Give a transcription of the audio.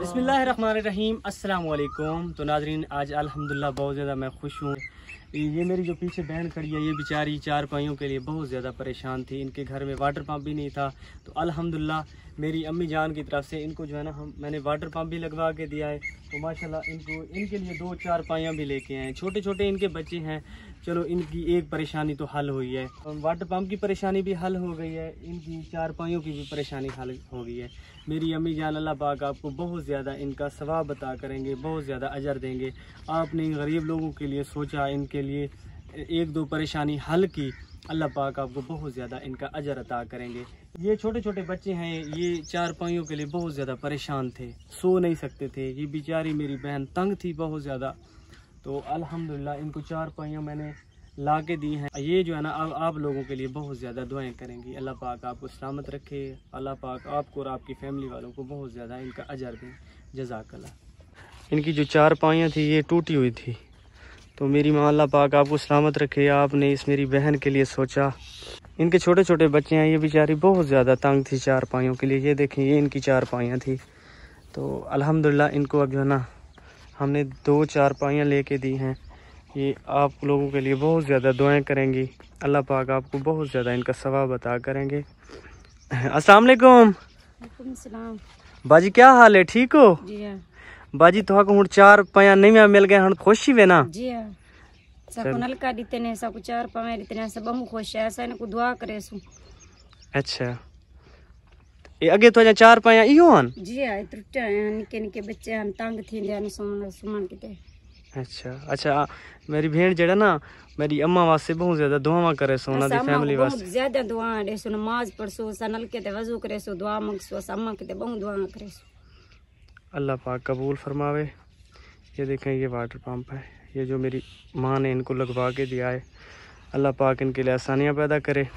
बिस्मिल्लाहिर्रहमानिर्रहीम, अस्सलाम वालेकुम। तो नाजरीन, आज अल्हम्दुलिल्लाह बहुत ज़्यादा मैं खुश हूँ। ये मेरी जो पीछे बहन खड़ी है, ये बेचारी चार पाइयों के लिए बहुत ज़्यादा परेशान थी। इनके घर में वाटर पंप भी नहीं था, तो अल्हम्दुलिल्लाह मेरी अम्मी जान की तरफ से इनको जो है ना मैंने वाटर पंप भी लगवा के दिया है। तो माशाल्लाह इनके लिए 2-4 पाइयाँ भी लेके आए हैं। छोटे छोटे इनके बच्चे हैं, चलो इनकी एक परेशानी तो हल हुई है। वाटर पंप की परेशानी भी हल हो गई है, इनकी चार पाइयों की भी परेशानी हल हो गई है। मेरी अम्मी जान अल्लाह पाक आपको बहुत ज़्यादा इनका सवाब अता करेंगे, बहुत ज़्यादा अजर देंगे। आपने गरीब लोगों के लिए सोचा, इनके लिए 1-2 परेशानी हल की, अल्लाह पाक आपको बहुत ज़्यादा इनका अजर अता करेंगे। ये छोटे छोटे बच्चे हैं, ये चार पाइयों के लिए बहुत ज़्यादा परेशान थे, सो नहीं सकते थे। ये बेचारी मेरी बहन तंग थी बहुत ज़्यादा। तो अल्हम्दुलिल्लाह इनको चार पाइयाँ मैंने ला के दी हैं। ये जो है ना अब आप लोगों के लिए बहुत ज़्यादा दुआएं करेंगी। अल्लाह पाक आपको सलामत रखे, अल्लाह पाक आपको और आपकी फैमिली वालों को बहुत ज़्यादा इनका अजर दें। जज़ाकल्लाह। इनकी जो चार पाइयाँ थी ये टूटी हुई थी, तो मेरी माँ अल्लाह पाक आपको सलामत रखे। आपने इस मेरी बहन के लिए सोचा। इनके छोटे छोटे बच्चे हैं, ये बेचारी बहुत ज़्यादा तंग थी चार पाइयों के लिए। ये देखें, ये इनकी चार पाइयाँ थी। तो अल्हम्दुलिल्लाह इनको अब जो है ना हमने 2-4 पाइयाँ लेके दी हैं। ये आप लोगों के लिए बहुत ज़्यादा दुआएं करेंगी। अल्लाह पाक आपको बहुत ज़्यादा इनका सवाब अता करेंगे। अस्सलाम वालेकुम। वालेकुम सलाम। बाजी क्या हाल है, ठीक हो? जी हाँ। बाजी तो हुण 4 पाइयाँ नहीं मिल गए, हम खुश ही वे ना? जी हाँ। सबको नलका दीते ने, सबको चार पावे दीते ने, सब बहु खुश है। ऐसा इनको दुआ करे सु। अच्छा, ये अगे तो 4 पाइयाँ इहो हन? जी हाँ, त्रुटे हैं, निके निके बच्चे हैं, तंग थी दे सुमन किते। अच्छा, मेरी भेड़ जेड़ा ना मेरी अम्मा वास्ते बहुत ज्यादा दुआवां करे सो, उन्हां दी फैमिली वास्ते बहुत ज्यादा दुआ दे सो। नमाज पढ़सो, सनल के ते वजू करे सो, दुआ मंगसो, अम्मा के ते बहुत दुआ करे सो। अल्लाह पाक कबूल फरमावे। ये देखें, ये वाटर पंप है, ये जो मेरी माँ ने इनको लगवा के दिया है। अल्लाह पाक इनके लिए आसानियाँ पैदा करे।